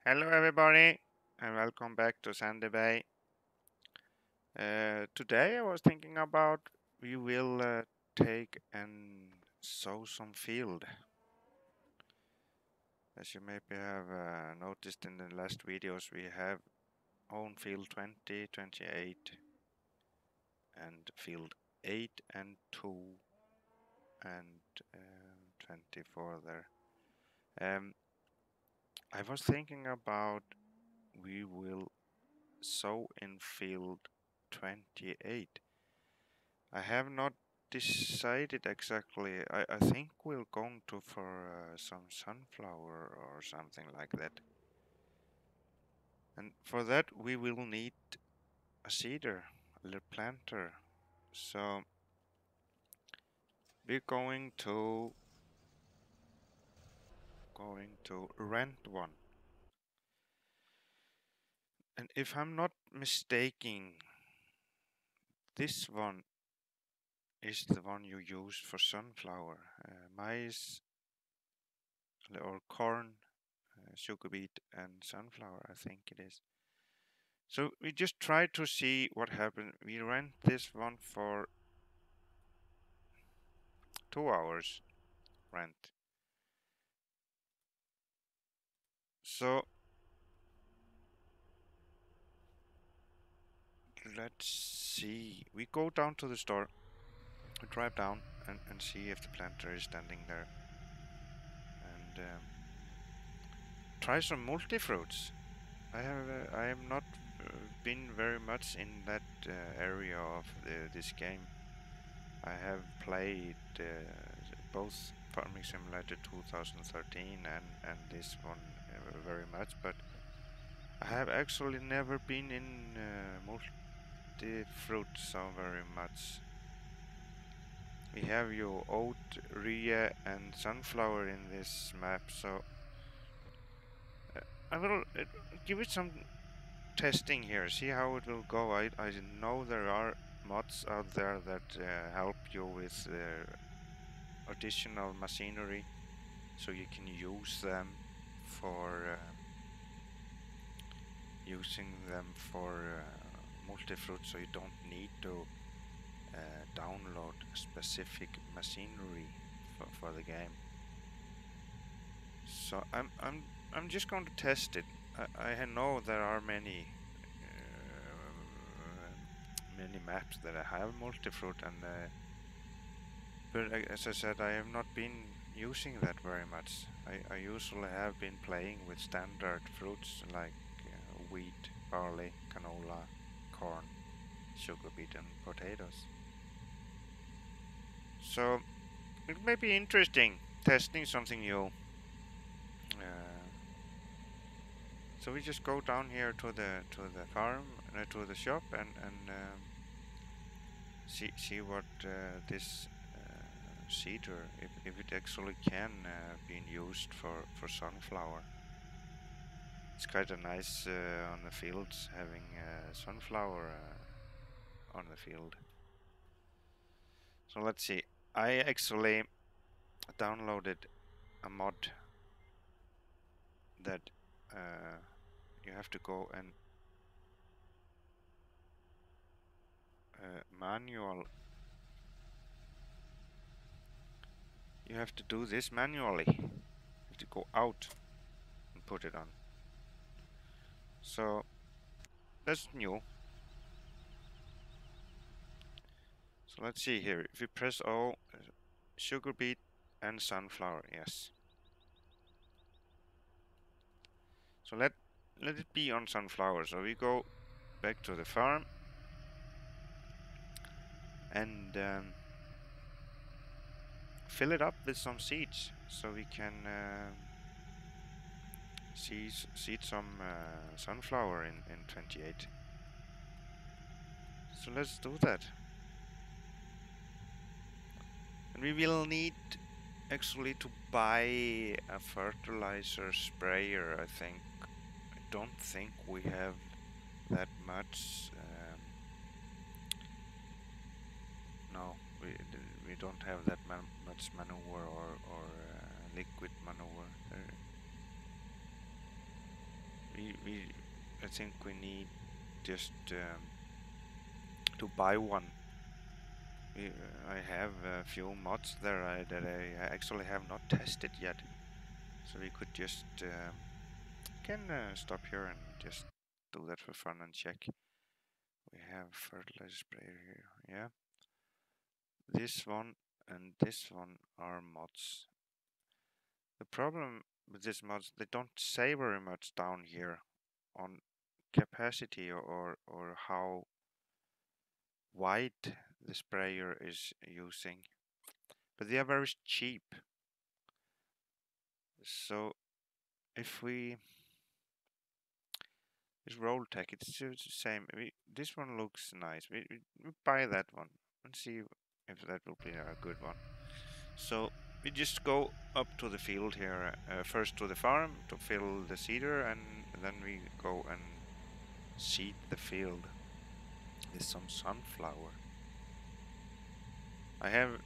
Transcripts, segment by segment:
Hello, everybody, and welcome back to Sandy Bay. Today, I was thinking about we will take and sow some field. As you maybe have noticed in the last videos, we have own field 20, 28, and field 8 and 2, and 24 there. I was thinking about we will sow in field 28. I have not decided exactly. I think we're going to for some sunflower or something like that. And for that we will need a seeder, a little planter. So we're going to rent one. And if I'm not mistaken, this one is the one you use for sunflower, maize or corn, sugar beet, and sunflower. I think it is. So we just try to see what happens. We rent this one for 2 hours rent. So let's see. We go down to the store. We drive down and see if the planter is standing there. And try some multi-fruits. I have not been very much in that area of this game. I have played both Farming Simulator 2013 and this one very much, but I have actually never been in multi-fruit so very much. We have your oat, rye and sunflower in this map, so I will give it some testing here, see how it will go. I know there are mods out there that help you with additional machinery, so you can use them for multi-fruit, so you don't need to download specific machinery for the game. So I'm just going to test it. I know there are many maps that I have multi-fruit, and but as I said, I have not been using that very much. I usually have been playing with standard fruits like wheat, barley, canola, corn, sugar beet, and potatoes. So it may be interesting testing something new. Uh, so we just go down here to the farm, to the shop, and see what this seeder, if it actually can be used for sunflower. It's kind of nice on the fields having sunflower on the field. So let's see. I actually downloaded a mod that you have to go and manual. You have to do this manually. You have to go out and put it on. So that's new. So let's see here. If you press O, sugar beet and sunflower, yes. So let it be on sunflower. So we go back to the farm and fill it up with some seeds, so we can seed some sunflower in 28. So let's do that. And we will need actually to buy a fertilizer sprayer, I think. I don't think we have that much. No, we don't have that much manure or liquid manure. we I think we need just to buy one. I have a few mods there that I actually have not tested yet, so we could just can stop here and just do that for fun and check. We have fertilizer sprayer here, yeah. This one and this one are mods. The problem with these mods, they don't say very much down here on capacity or how wide the sprayer is using, but they are very cheap. So if we this Rolltech, it's the same. This one looks nice. We buy that one and see if that will be a good one. So we just go up to the field here, first to the farm to fill the seeder, and then we go and seed the field with some sunflower. I have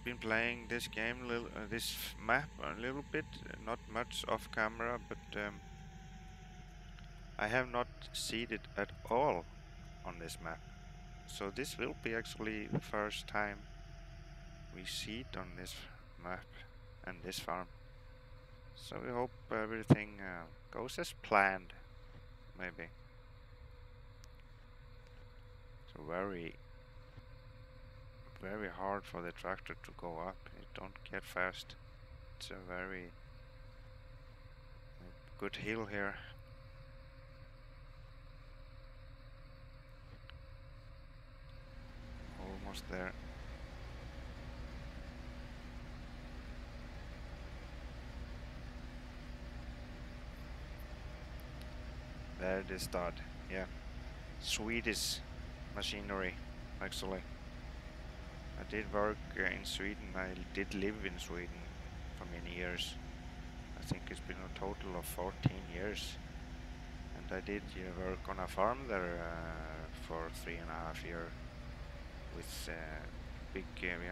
been playing this game, this map a little bit, not much off camera, but I have not seeded at all on this map. So this will be actually the first time we seed on this map and this farm. So we hope everything goes as planned, maybe. So very hard for the tractor to go up. It don't get fast. It's a very good hill here. Almost there. There it is start. Yeah. Swedish machinery, actually. I did work in Sweden. I did live in Sweden for many years. I think it's been a total of 14 years. And I did work on a farm there for 3.5 years with big. We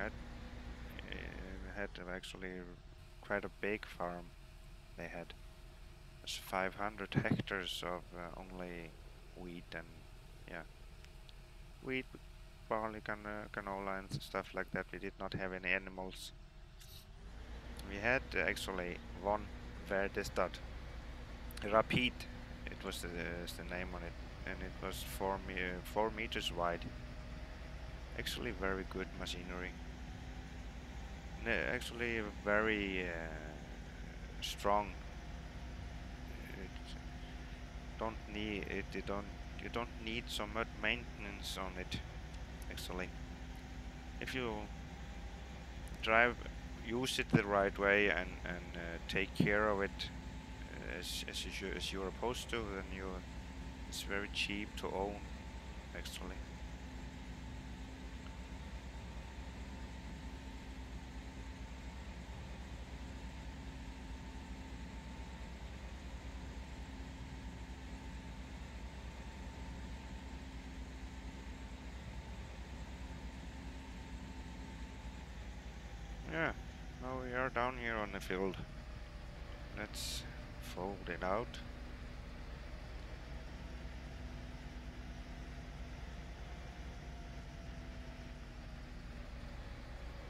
had actually quite a big farm. They had 500 hectares of only wheat and wheat, barley, canola, and stuff like that. We did not have any animals. We had actually one Verdestad Rapid. It was the name on it, and it was 4 meters wide. Actually, very good machinery. Actually, very strong. It don't need it. You don't need so much maintenance on it. Actually, if you use it the right way and take care of it as you're supposed to, then it's very cheap to own. Actually. Yeah, now we are down here on the field. Let's fold it out.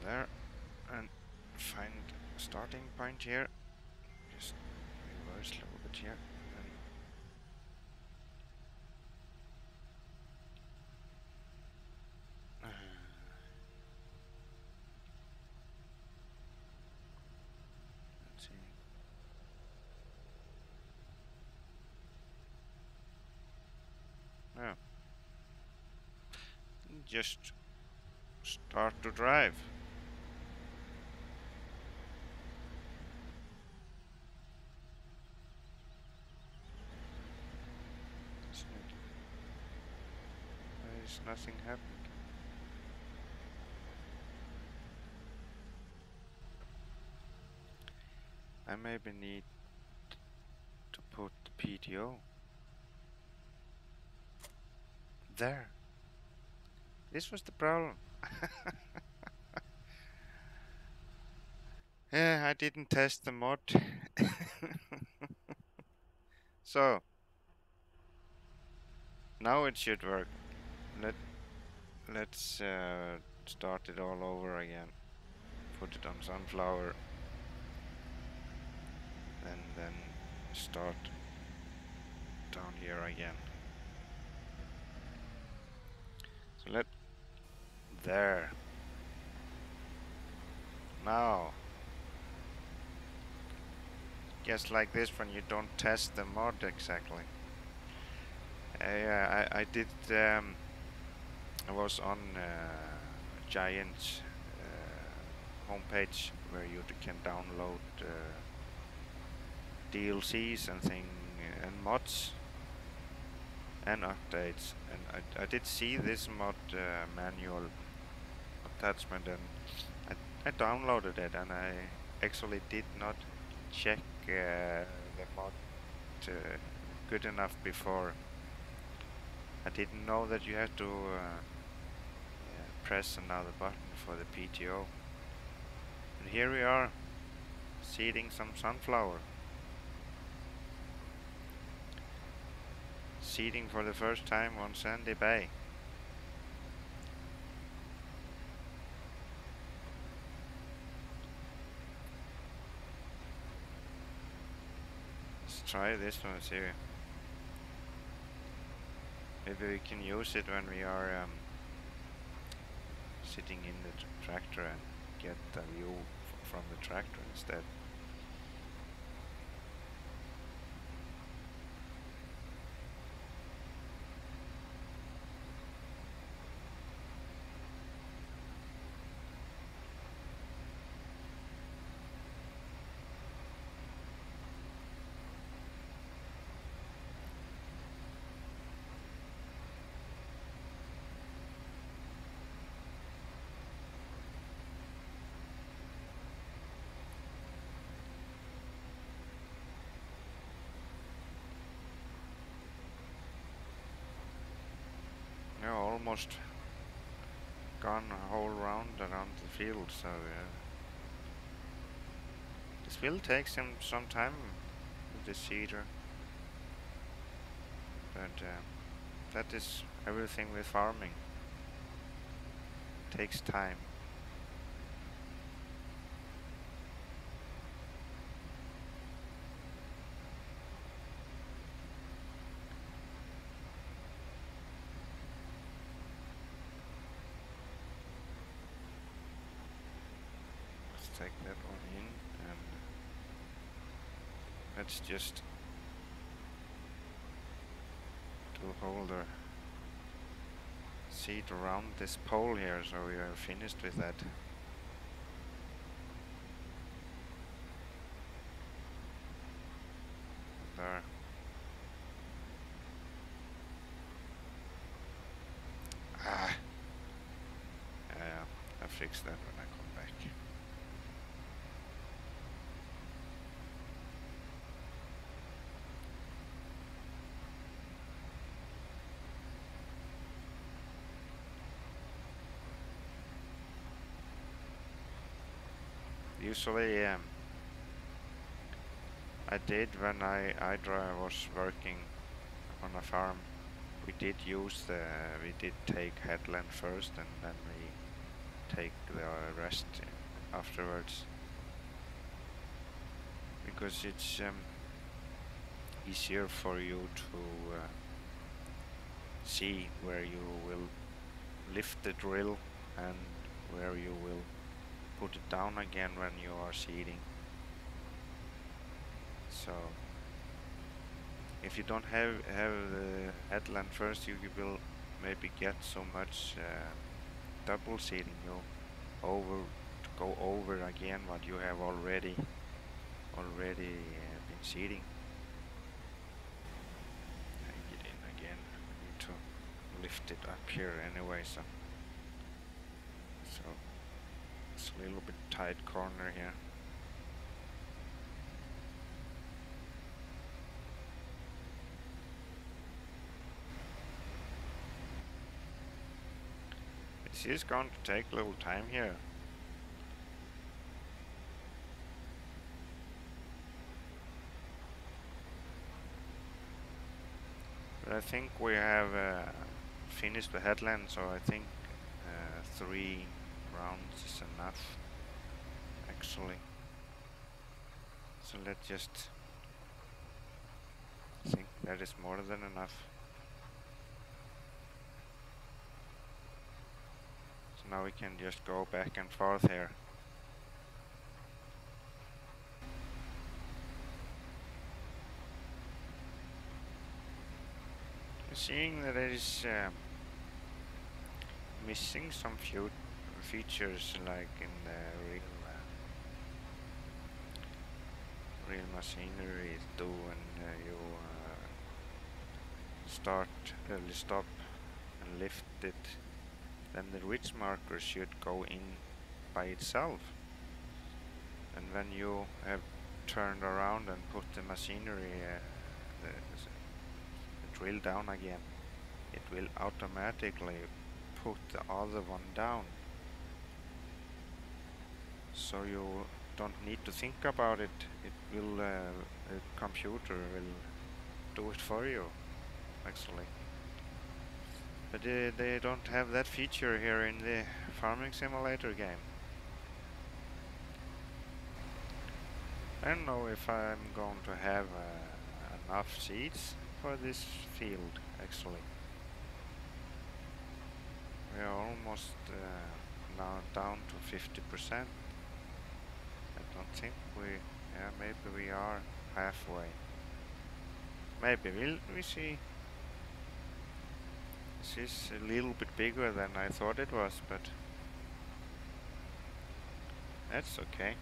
There, and find starting point here. Just reverse a little bit here. Let's see. Yeah. Just start to drive. There's nothing happening. I maybe need to put the PTO there. This was the problem. Yeah, I didn't test the mod. So, Now it should work. Let's start it all over again. Put it on sunflower, and then start down here again. So there. Now, just like this when you don't test the mod exactly. I did. I was on Giant homepage where you can download DLCs and and mods and updates, and I did see this mod manual attachment, and I downloaded it, and I actually did not check the mod good enough before. I didn't know that you had to press another button for the PTO. And here we are, seeding some sunflower. Seeding for the first time on Sandy Bay. Let's try this one, see. Maybe we can use it when we are sitting in the tractor and get the view from the tractor instead. Yeah, almost gone a whole round around the field, so this will take some time with the seeder, but that is everything with farming. It takes time. Take that one in, and let's just do hold the seed around this pole here, so we are finished with that. There. I'll fix that when I come back. Usually, I did when I was working on a farm. We did take headland first, and then we take the rest afterwards, because it's easier for you to see where you will lift the drill and where you will put it down again when you are seeding. So if you don't have the headland first, you will maybe get so much double seeding. You'll go over again what you have already been seeding. Take it in again. I need to lift it up here anyway, so it's a little bit tight corner here. This is going to take a little time here. But I think we have finished the headland, so I think 3 rounds is enough, actually. So let's just think that is more than enough. So now we can just go back and forth here. Seeing that it is missing some few features like in the real machinery do when you stop and lift it, then the ridge marker should go in by itself. And when you have turned around and put the machinery the drill down again, it will automatically put the other one down. So you don't need to think about it. It will, the computer will do it for you, actually. But they don't have that feature here in the Farming Simulator game. I don't know if I'm going to have enough seeds for this field, actually. We are almost now down to 50%. I don't think yeah, maybe we are halfway. Maybe we see. This is a little bit bigger than I thought it was, but that's okay.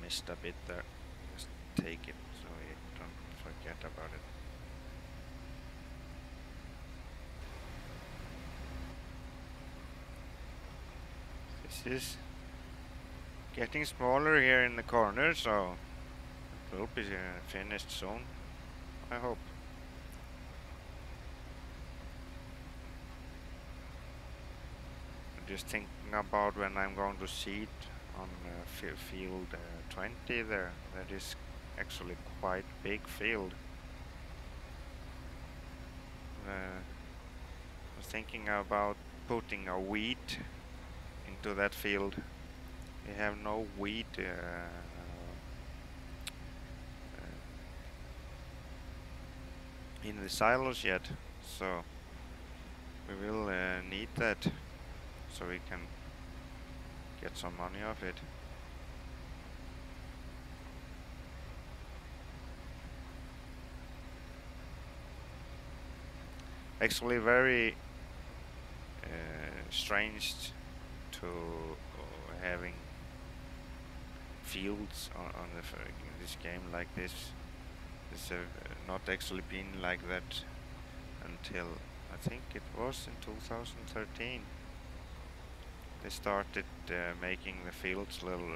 Missed a bit there. Just take it so you don't forget about it. This is getting smaller here in the corner, so it will be finished soon, I hope. I'm just thinking about when I'm going to seed on field 20 there. That is actually quite big field. I was thinking about putting a wheat into that field. We have no wheat in the silos yet, so we will need that so we can get some money off it. Actually very strange to having fields on this game like this. It's not actually been like that until I think it was in 2013. They started making the fields little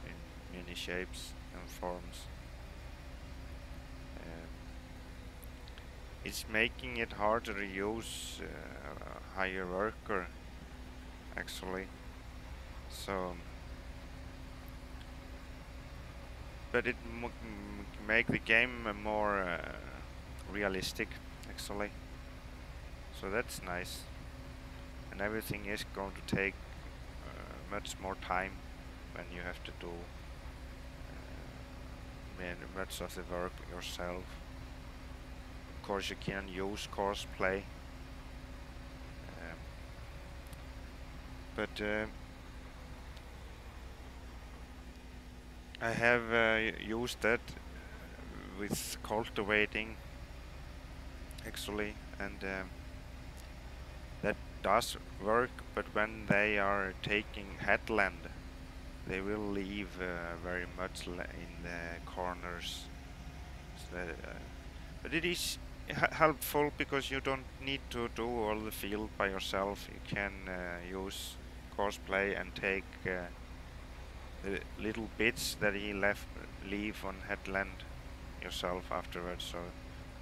in many shapes and forms. It's making it harder to use a higher worker, actually. So, but it make the game more realistic, actually. So that's nice. And everything is going to take much more time when you have to do much of the work yourself. Of course, you can use Courseplay, but I have used that with cultivating, actually, and that does work, but when they are taking headland, they will leave very much in the corners. So but it is helpful because you don't need to do all the field by yourself. You can use Courseplay and take the little bits that he leave on headland yourself afterwards, so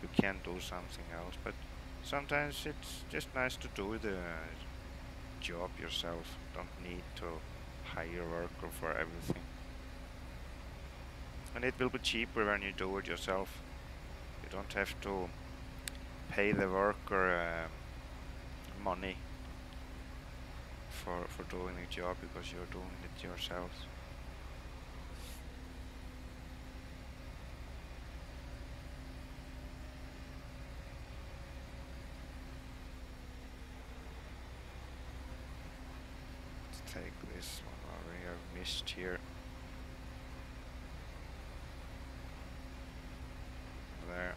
you can do something else. But sometimes it's just nice to do the job yourself. Don't need to hire a worker for everything. And it will be cheaper when you do it yourself. You don't have to pay the worker money for doing the job because you're doing it yourself. Let's take this one. We have missed here. There.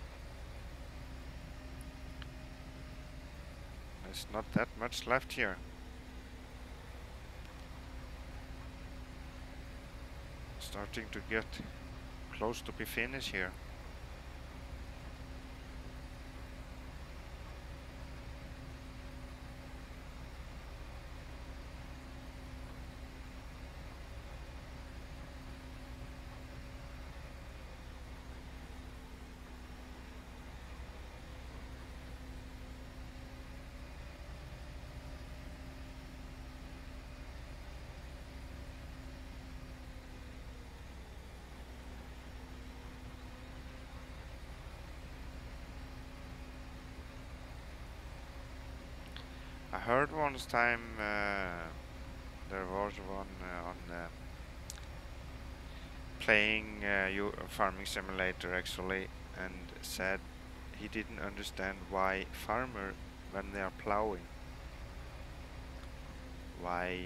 There's not that much left here. Starting to get close to be finished here. I heard once time there was one on playing Farming Simulator actually, and said he didn't understand why farmer, when they are plowing, why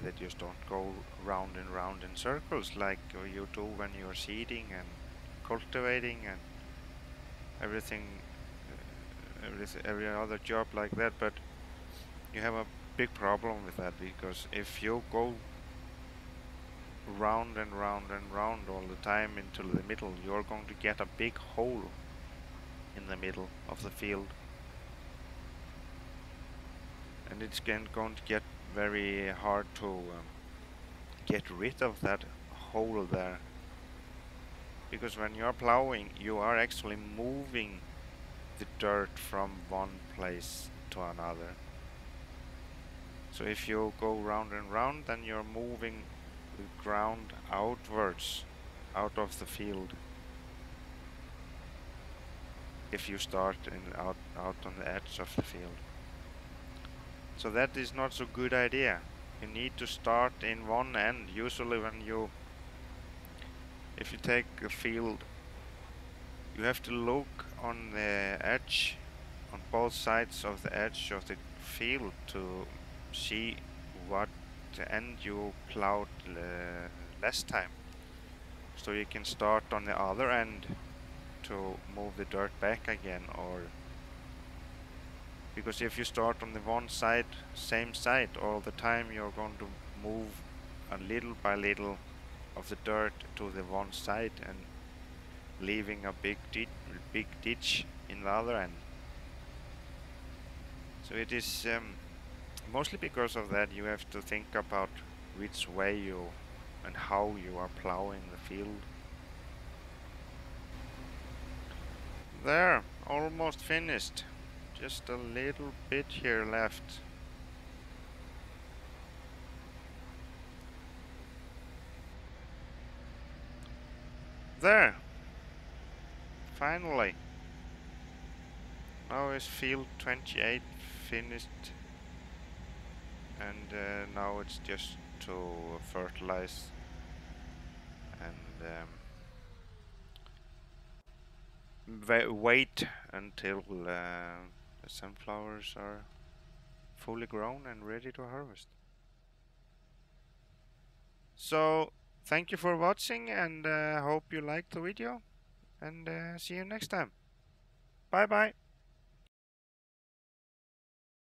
they just don't go round and round in circles like you do when you're seeding and cultivating and everything, every other job like that. But you have a big problem with that, because if you go round and round and round all the time into the middle, you're going to get a big hole in the middle of the field, and it's going to get very hard to get rid of that hole there, because when you're plowing you are actually moving the dirt from one place to another. So if you go round and round, then you're moving the ground outwards, out of the field. If you start out on the edge of the field. So that is not so good idea. You need to start in one end. Usually if you take a field, you have to look on the edge, on both sides of the edge of the field, to see what end you plowed last time, so you can start on the other end to move the dirt back again. Or because if you start on the one side, same side all the time, you're going to move a little by little of the dirt to the one side and leaving a big ditch in the other end. So it is mostly because of that you have to think about which way you and how you are plowing the field. There, almost finished. Just a little bit here left. There! Finally! Now is field 28 finished, and now it's just to fertilize and wait until the sunflowers are fully grown and ready to harvest. So thank you for watching, and hope you liked the video, and see you next time. Bye bye.